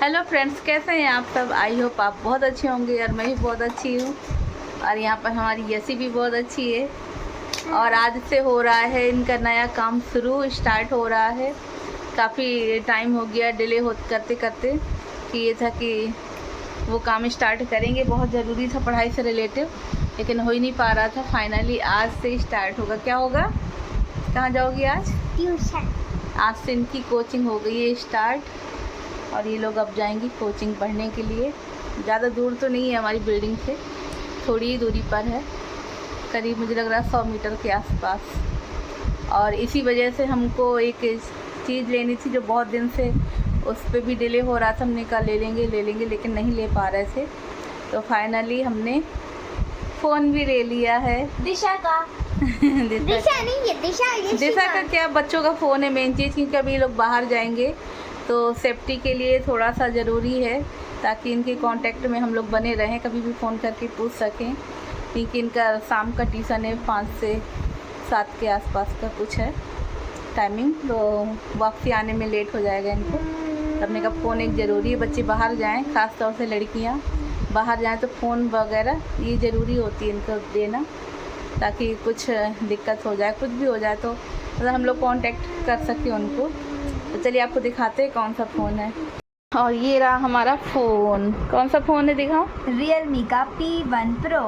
Hello friends, कैसे हैं आप सब। आई होप आप बहुत अच्छे होंगे और मैं भी बहुत अच्छी हूँ। और यहाँ पर हमारी यसी भी बहुत अच्छी है। और आज से हो रहा है इनका नया काम स्टार्ट हो रहा है। काफ़ी टाइम हो गया डिले हो करते करते कि ये था कि वो काम स्टार्ट करेंगे, बहुत ज़रूरी था पढ़ाई से रिलेटिव, लेकिन हो ही नहीं पा रहा था। फाइनली आज से स्टार्ट होगा। क्या होगा? कहाँ जाओगी आज? ट्यूशन। आज से इनकी कोचिंग हो गई है स्टार्ट और ये लोग अब जाएंगी कोचिंग पढ़ने के लिए। ज़्यादा दूर तो नहीं है हमारी बिल्डिंग से, थोड़ी ही दूरी पर है, करीब मुझे लग रहा है 100 मीटर के आसपास। और इसी वजह से हमको एक चीज़ लेनी थी जो बहुत दिन से उस पर भी डिले हो रहा था। हमने कहा ले लेंगे लेकिन नहीं ले पा रहे थे। तो फाइनली हमने फ़ोन भी ले लिया है। दिशा का दिशा नहीं है, दिशा का क्या, बच्चों का फ़ोन है मेन चीज़, क्योंकि अभी ये लोग बाहर जाएंगे तो सेफ्टी के लिए थोड़ा सा ज़रूरी है, ताकि इनके कांटेक्ट में हम लोग बने रहें, कभी भी फ़ोन करके पूछ सकें। क्योंकि इनका शाम का ट्यूशन है, 5 से 7 के आसपास का कुछ है टाइमिंग, तो वापसी आने में लेट हो जाएगा इनको। तो हमने कहा फ़ोन एक ज़रूरी है, बच्चे बाहर जाएँ, ख़ास तौर से लड़कियाँ बाहर जाएँ तो फ़ोन वगैरह ये ज़रूरी होती है इनको देना, ताकि कुछ दिक्कत हो जाए, कुछ भी हो जाए तो मतलब हम लोग कांटेक्ट कर सकें उनको। तो चलिए आपको दिखाते हैं कौन सा फ़ोन है। और ये रहा हमारा फ़ोन। कौन सा फ़ोन है दिखाओ? Realme का P1 Pro।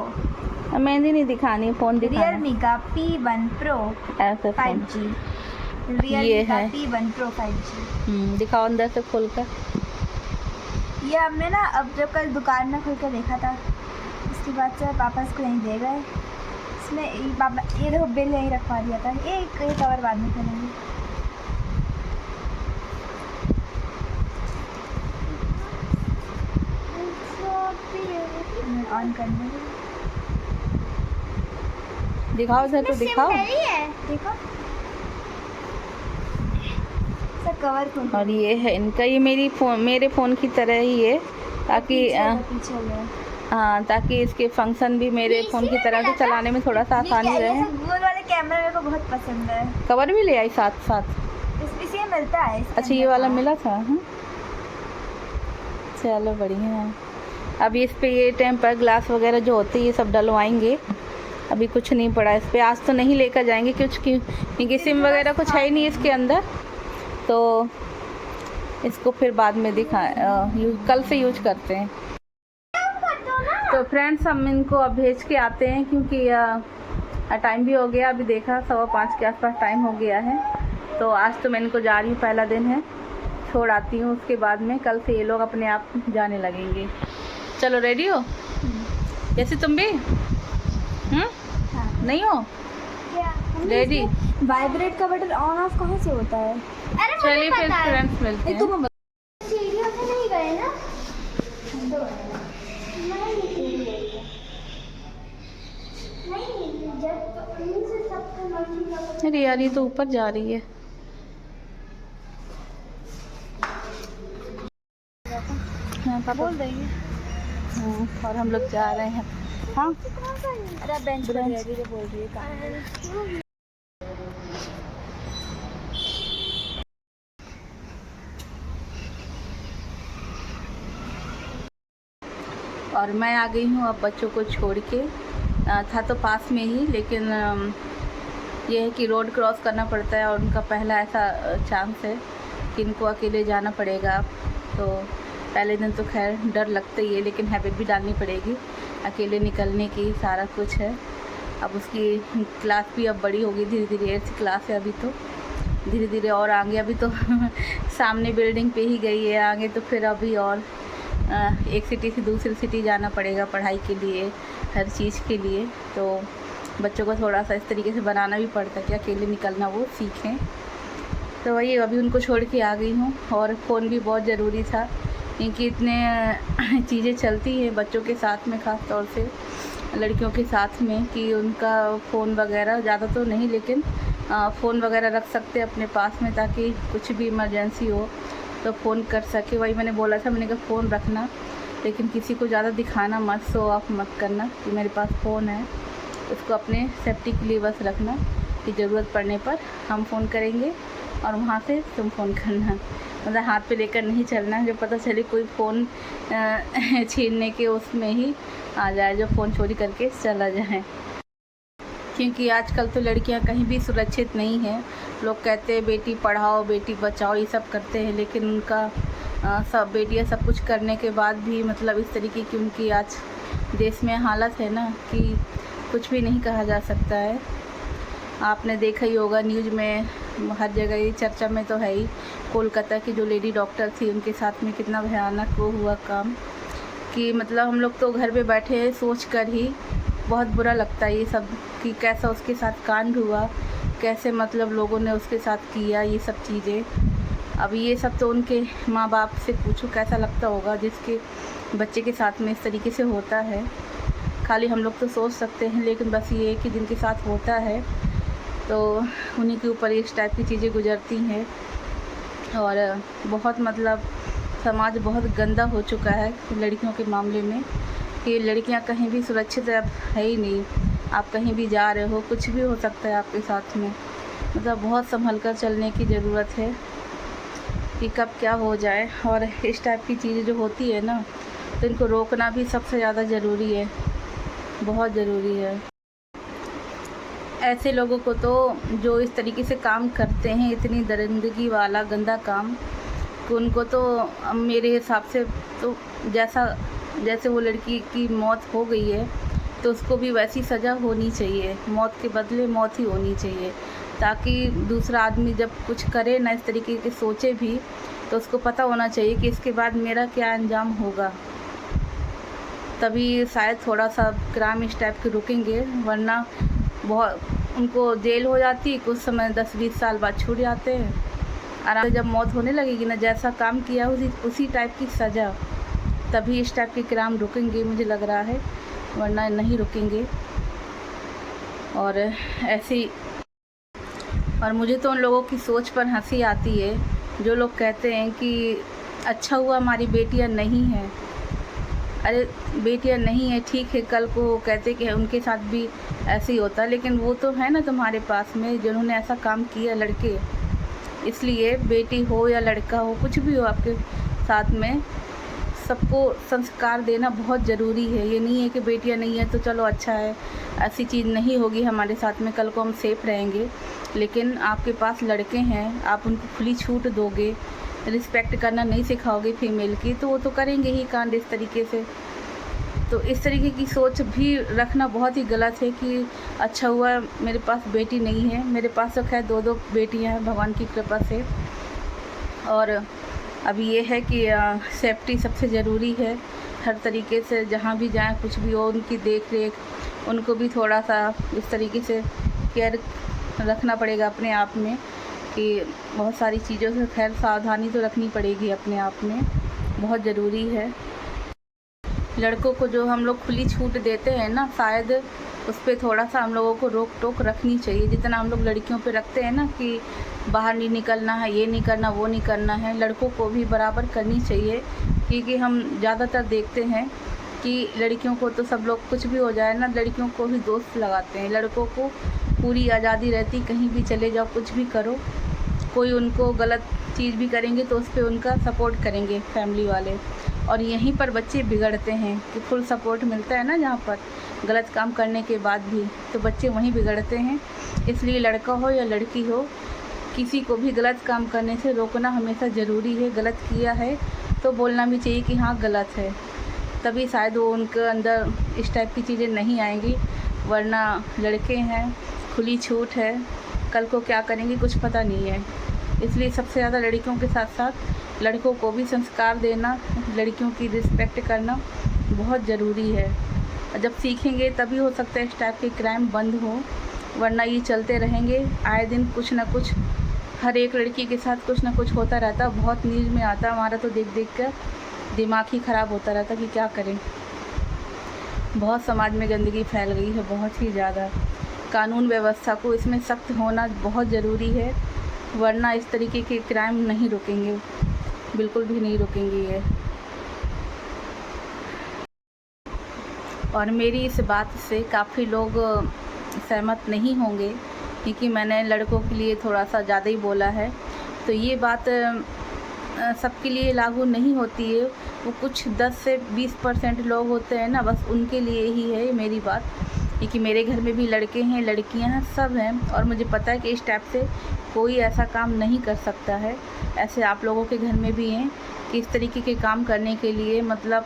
मेहंदी नहीं दिखानी, फ़ोन दिखाना। Realme का P1 Pro ऐसा फ़ोन 5G। ये Realme का है। P1 Pro 5G। दिखाओ अंदर से खोल कर। ये हमने ना अब जब कल दुकान में खोल कर देखा था, उसके बाद से पापा इसको यहीं दे गए। इसमें पापा ये देखो बिल यहीं रखवा दिया था। एक कवर बाद में करेंगे। ऑन करने दिखाओ इधर तो दिखाओ। देखो सब कवर खोल। और ये है इनका, ये मेरे फ़ोन की तरह ही है, ताकि हाँ, ताकि इसके फंक्शन भी मेरे फ़ोन की तरह से चलाने में थोड़ा सा आसानी रहे। गूगल वाले कैमरा मेरे को बहुत पसंद है। कवर भी ले आई साथ साथ। इसे मिलता है। अच्छा, ये वाला मिला था। चलो बढ़िया है। अब इस पे ये टेम्पर ग्लास वगैरह जो होती है ये सब डलवाएंगे। अभी कुछ नहीं पड़ा इस पे, आज तो नहीं लेकर जाएंगे क्योंकि सिम वगैरह कुछ है ही नहीं इसके अंदर, तो इसको फिर बाद में कल से यूज करते हैं। तो फ्रेंड्स हम इनको अब भेज के आते हैं, क्योंकि टाइम भी हो गया। अभी देखा 5:15 के आसपास टाइम हो गया है। तो आज तो मैं इनको जा रही हूँ, पहला दिन है, छोड़ आती हूँ। उसके बाद में कल से ये लोग अपने आप जाने लगेंगे। चलो रेडी हो? जैसे तुम भी हाँ। नहीं हो रेडी? वाइब्रेट का बटन ऑन ऑफ कहाँ से होता है? चलिए फिर फ्रेंड्स मिलते हैं। तुम सीढ़ियों से नहीं गए ना? अरे यार, ये तो ऊपर जा रही है। हाँ पापा बोल रही है। और हम लोग जा रहे हैं। हाँ अरे बेंच पर रेडी बोल रही है कहाँ? और मैं आ गई हूँ अब बच्चों को छोड़ के। था तो पास में ही, लेकिन ये है कि रोड क्रॉस करना पड़ता है और उनका पहला ऐसा चांस है कि इनको अकेले जाना पड़ेगा। तो पहले दिन तो खैर डर लगता ही है, लेकिन हैबिट भी डालनी पड़ेगी अकेले निकलने की, सारा कुछ है। अब उसकी क्लास भी अब बड़ी होगी धीरे धीरे, 8th क्लास है अभी, तो धीरे धीरे और आगे। अभी तो सामने बिल्डिंग पे ही गई है, आगे तो फिर अभी और एक सिटी से दूसरी सिटी जाना पड़ेगा पढ़ाई के लिए, हर चीज़ के लिए। तो बच्चों को थोड़ा सा इस तरीके से बनाना भी पड़ता है कि अकेले निकलना वो सीखें। तो वही अभी उनको छोड़ के आ गई हूँ। और फ़ोन भी बहुत ज़रूरी था, क्योंकि इतने चीज़ें चलती हैं बच्चों के साथ में, ख़ास तौर से लड़कियों के साथ में, कि उनका फ़ोन वगैरह ज़्यादा तो नहीं, लेकिन फ़ोन वगैरह रख सकते अपने पास में, ताकि कुछ भी इमरजेंसी हो तो फ़ोन कर सके। वही मैंने बोला था, मैंने कहा फ़ोन रखना, लेकिन किसी को ज़्यादा दिखाना मत, शो ऑफ मत करना कि मेरे पास फ़ोन है। उसको अपने सेफ्टी के लिए बस रखना कि ज़रूरत पड़ने पर हम फ़ोन करेंगे और वहाँ से तुम फ़ोन करना, मतलब हाथ पे लेकर नहीं चलना, जो पता चले कोई फ़ोन छीनने के उसमें ही आ जाए, जो फ़ोन चोरी करके चला जाए। क्योंकि आजकल तो लड़कियां कहीं भी सुरक्षित नहीं हैं। लोग कहते हैं बेटी पढ़ाओ बेटी बचाओ, ये सब करते हैं, लेकिन उनका सब बेटियां सब कुछ करने के बाद भी मतलब इस तरीके की उनकी आज देश में हालत है ना कि कुछ भी नहीं कहा जा सकता है। आपने देखा ही होगा न्यूज़ में, हर जगह ये चर्चा में तो है ही। कोलकाता की जो लेडी डॉक्टर थी उनके साथ में कितना भयानक वो हुआ काम कि मतलब हम लोग तो घर पे बैठे हैं, सोच कर ही बहुत बुरा लगता है ये सब कि कैसा उसके साथ कांड हुआ, कैसे मतलब लोगों ने उसके साथ किया ये सब चीज़ें। अब ये सब तो उनके माँ बाप से पूछो कैसा लगता होगा जिसके बच्चे के साथ में इस तरीके से होता है। खाली हम लोग तो सोच सकते हैं, लेकिन बस ये कि जिनके साथ होता है तो उन्हीं के ऊपर इस टाइप की चीज़ें गुजरती हैं। और बहुत मतलब समाज बहुत गंदा हो चुका है लड़कियों के मामले में कि लड़कियां कहीं भी सुरक्षित अब है ही नहीं। आप कहीं भी जा रहे हो, कुछ भी हो सकता है आपके साथ में, मतलब बहुत संभल कर चलने की ज़रूरत है कि कब क्या हो जाए। और इस टाइप की चीज़ें जो होती है ना, तो इनको रोकना भी सबसे ज़्यादा ज़रूरी है, बहुत ज़रूरी है। ऐसे लोगों को तो जो इस तरीके से काम करते हैं, इतनी दरिंदगी वाला गंदा काम, कि उनको तो मेरे हिसाब से तो जैसे वो लड़की की मौत हो गई है तो उसको भी वैसी सज़ा होनी चाहिए, मौत के बदले मौत ही होनी चाहिए, ताकि दूसरा आदमी जब कुछ करे ना इस तरीके के सोचे भी, तो उसको पता होना चाहिए कि इसके बाद मेरा क्या अंजाम होगा। तभी शायद थोड़ा सा क्राइम इस टाइप के रुकेंगे, वरना बहुत उनको जेल हो जाती, कुछ समय 10-20 साल बाद छूट जाते हैं। आराम से जब मौत होने लगेगी ना, जैसा काम किया उसी टाइप की सज़ा, तभी इस टाइप के क्राइम रुकेंगे मुझे लग रहा है, वरना नहीं रुकेंगे। और ऐसी और मुझे तो उन लोगों की सोच पर हंसी आती है जो लोग कहते हैं कि अच्छा हुआ हमारी बेटियां नहीं हैं। अरे बेटियां नहीं है ठीक है, कल को कहते कि उनके साथ भी ऐसे ही होता, लेकिन वो तो है ना तुम्हारे पास में जिन्होंने ऐसा काम किया, लड़के। इसलिए बेटी हो या लड़का हो, कुछ भी हो आपके साथ में, सबको संस्कार देना बहुत ज़रूरी है। ये नहीं है कि बेटियां नहीं है तो चलो अच्छा है, ऐसी चीज़ नहीं होगी हमारे साथ में, कल को हम सेफ रहेंगे। लेकिन आपके पास लड़के हैं, आप उनको खुली छूट दोगे, रिस्पेक्ट करना नहीं सिखाओगे फीमेल की, तो वो तो करेंगे ही कांड इस तरीके से। तो इस तरीके की सोच भी रखना बहुत ही गलत है कि अच्छा हुआ मेरे पास बेटी नहीं है। मेरे पास तो खैर 2 बेटियां हैं भगवान की कृपा से। और अब ये है कि सेफ्टी सबसे ज़रूरी है हर तरीके से, जहाँ भी जाएं कुछ भी हो, उनकी देख रेख, उनको भी थोड़ा सा इस तरीके से केयर रखना पड़ेगा अपने आप में कि बहुत सारी चीज़ों से खैर सावधानी तो रखनी पड़ेगी अपने आप में, बहुत ज़रूरी है। लड़कों को जो हम लोग खुली छूट देते हैं ना, शायद उस पर थोड़ा सा हम लोगों को रोक टोक रखनी चाहिए, जितना हम लोग लड़कियों पे रखते हैं ना कि बाहर नहीं निकलना है, ये नहीं करना, वो नहीं करना है, लड़कों को भी बराबर करनी चाहिए। क्योंकि हम ज़्यादातर देखते हैं कि लड़कियों को तो सब लोग कुछ भी हो जाए ना, लड़कियों को ही दोस्त लगाते हैं, लड़कों को पूरी आज़ादी रहती, कहीं भी चले जाओ, कुछ भी करो। कोई उनको गलत चीज़ भी करेंगे तो उस पर उनका सपोर्ट करेंगे फैमिली वाले, और यहीं पर बच्चे बिगड़ते हैं कि फुल सपोर्ट मिलता है ना जहाँ पर गलत काम करने के बाद भी, तो बच्चे वहीं बिगड़ते हैं। इसलिए लड़का हो या लड़की हो, किसी को भी गलत काम करने से रोकना हमेशा ज़रूरी है। गलत किया है तो बोलना भी चाहिए कि हाँ गलत है, तभी शायद वो उनके अंदर इस टाइप की चीज़ें नहीं आएंगी। वरना लड़के हैं, खुली छूट है, कल को क्या करेंगे कुछ पता नहीं है। इसलिए सबसे ज़्यादा लड़कियों के साथ साथ लड़कों को भी संस्कार देना, लड़कियों की रिस्पेक्ट करना बहुत ज़रूरी है। जब सीखेंगे तभी हो सकता है इस टाइप के क्राइम बंद हो, वरना ये चलते रहेंगे। आए दिन कुछ ना कुछ हर एक लड़की के साथ कुछ ना कुछ होता रहता। बहुत न्यूज़ में आता, हमारा तो देख देख कर दिमाग ही ख़राब होता रहता कि क्या करें। बहुत समाज में गंदगी फैल गई है, बहुत ही ज़्यादा। कानून व्यवस्था को इसमें सख्त होना बहुत ज़रूरी है, वरना इस तरीके के क्राइम नहीं रुकेंगे, बिल्कुल भी नहीं रुकेंगे ये। और मेरी इस बात से काफ़ी लोग सहमत नहीं होंगे, क्योंकि मैंने लड़कों के लिए थोड़ा सा ज़्यादा ही बोला है। तो ये बात सबके लिए लागू नहीं होती है। वो कुछ 10 से 20% लोग होते हैं ना, बस उनके लिए ही है मेरी बात। क्योंकि मेरे घर में भी लड़के हैं, लड़कियां हैं, सब हैं, और मुझे पता है कि इस टाइप से कोई ऐसा काम नहीं कर सकता है। ऐसे आप लोगों के घर में भी हैं कि इस तरीके के काम करने के लिए मतलब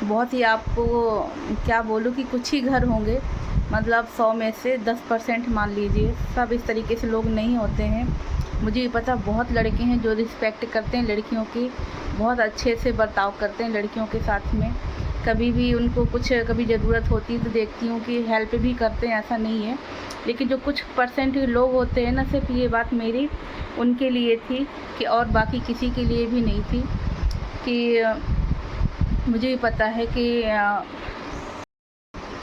बहुत ही, आपको क्या बोलूँ कि कुछ ही घर होंगे, मतलब 100 में से 10% मान लीजिए, सब इस तरीके से लोग नहीं होते हैं। मुझे भी पता बहुत लड़के हैं जो रिस्पेक्ट करते हैं लड़कियों की, बहुत अच्छे से बर्ताव करते हैं लड़कियों के साथ में। कभी भी उनको कुछ कभी ज़रूरत होती है तो देखती हूँ कि हेल्प भी करते हैं, ऐसा नहीं है। लेकिन जो कुछ परसेंट लोग होते हैं ना, सिर्फ ये बात मेरी उनके लिए थी कि और बाकी किसी के लिए भी नहीं थी। कि मुझे भी पता है कि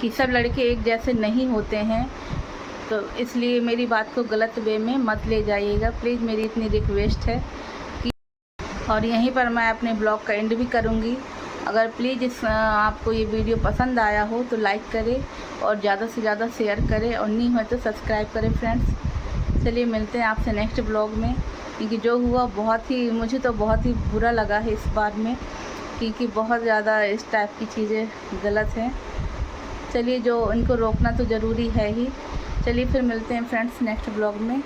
सब लड़के एक जैसे नहीं होते हैं, तो इसलिए मेरी बात को गलत वे में मत ले जाइएगा प्लीज़, मेरी इतनी रिक्वेस्ट है कि। और यहीं पर मैं अपने ब्लॉग का एंड भी करूँगी। अगर प्लीज़ आपको ये वीडियो पसंद आया हो तो लाइक करें और ज़्यादा से ज़्यादा शेयर करें, और नहीं हो तो सब्सक्राइब करें फ्रेंड्स। चलिए मिलते हैं आपसे नेक्स्ट ब्लॉग में। क्योंकि जो हुआ मुझे तो बहुत ही बुरा लगा है इस बार में, क्योंकि बहुत ज़्यादा इस टाइप की चीज़ें गलत हैं। चलिए, जो इनको रोकना तो ज़रूरी है ही। चलिए फिर मिलते हैं फ्रेंड्स नेक्स्ट ब्लॉग में।